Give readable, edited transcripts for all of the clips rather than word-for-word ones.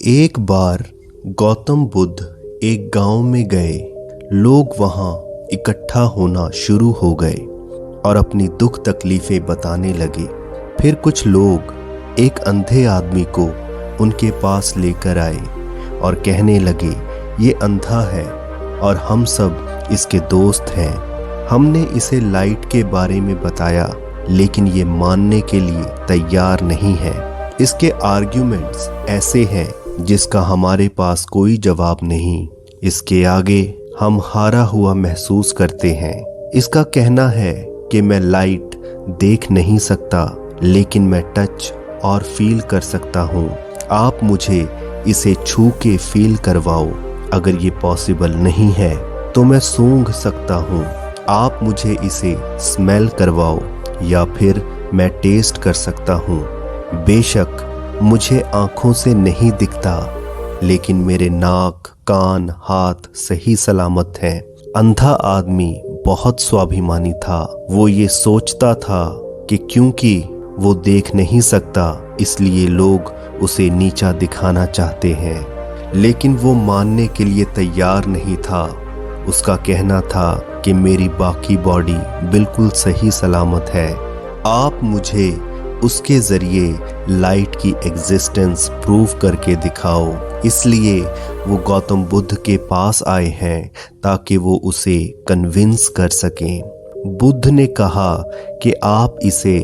एक बार गौतम बुद्ध एक गांव में गए। लोग वहां इकट्ठा होना शुरू हो गए और अपनी दुख तकलीफें बताने लगे। फिर कुछ लोग एक अंधे आदमी को उनके पास लेकर आए और कहने लगे, ये अंधा है और हम सब इसके दोस्त हैं। हमने इसे लाइट के बारे में बताया, लेकिन ये मानने के लिए तैयार नहीं है। इसके आर्ग्यूमेंट्स ऐसे हैं जिसका हमारे पास कोई जवाब नहीं। इसके आगे हम हारा हुआ महसूस करते हैं। इसका कहना है कि मैं लाइट देख नहीं सकता, लेकिन मैं टच और फील कर सकता हूँ। आप मुझे इसे छू के फील करवाओ। अगर ये पॉसिबल नहीं है तो मैं सूंघ सकता हूँ। आप मुझे इसे स्मेल करवाओ या फिर मैं टेस्ट कर सकता हूँ। बेशक मुझे आंखों से नहीं दिखता, लेकिन मेरे नाक, कान, हाथ सही सलामत हैं। अंधा आदमी बहुत स्वाभिमानी था। वो ये सोचता था कि क्योंकि वो देख नहीं सकता, इसलिए लोग उसे नीचा दिखाना चाहते हैं, लेकिन वो मानने के लिए तैयार नहीं था। उसका कहना था कि मेरी बाकी बॉडी बिल्कुल सही सलामत है। आप मुझे उसके जरिए लाइट की एग्जिस्टेंस प्रूव करके दिखाओ। इसलिए वो गौतम बुद्ध के पास आए हैं ताकि वो उसे कन्विंस कर सकें। बुद्ध ने कहा कि आप इसे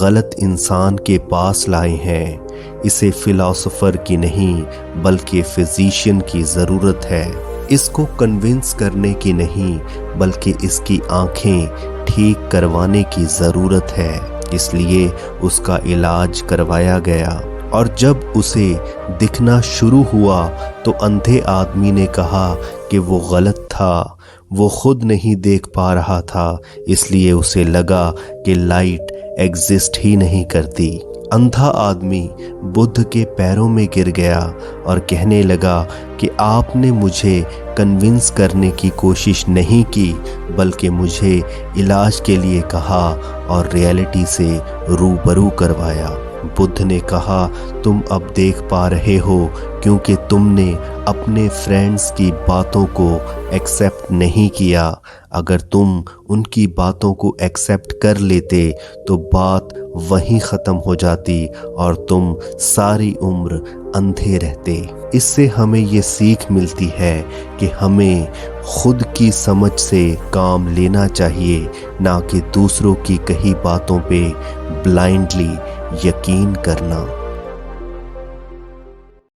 गलत इंसान के पास लाए हैं। इसे फिलॉसफर की नहीं बल्कि फिजिशियन की ज़रूरत है। इसको कन्विंस करने की नहीं बल्कि इसकी आंखें ठीक करवाने की ज़रूरत है। इसलिए उसका इलाज करवाया गया और जब उसे दिखना शुरू हुआ तो अंधे आदमी ने कहा कि वो गलत था। वो खुद नहीं देख पा रहा था, इसलिए उसे लगा कि लाइट एग्जिस्ट ही नहीं करती। अंधा आदमी बुद्ध के पैरों में गिर गया और कहने लगा कि आपने मुझे कन्विंस करने की कोशिश नहीं की, बल्कि मुझे इलाज के लिए कहा और रियलिटी से रूबरू करवाया। बुद्ध ने कहा, तुम अब देख पा रहे हो क्योंकि तुमने अपने फ्रेंड्स की बातों को एक्सेप्ट नहीं किया। अगर तुम उनकी बातों को एक्सेप्ट कर लेते तो बात वहीं ख़त्म हो जाती और तुम सारी उम्र अंधे रहते। इससे हमें ये सीख मिलती है कि हमें खुद की समझ से काम लेना चाहिए, ना कि दूसरों की कही बातों पे ब्लाइंडली यकीन करना।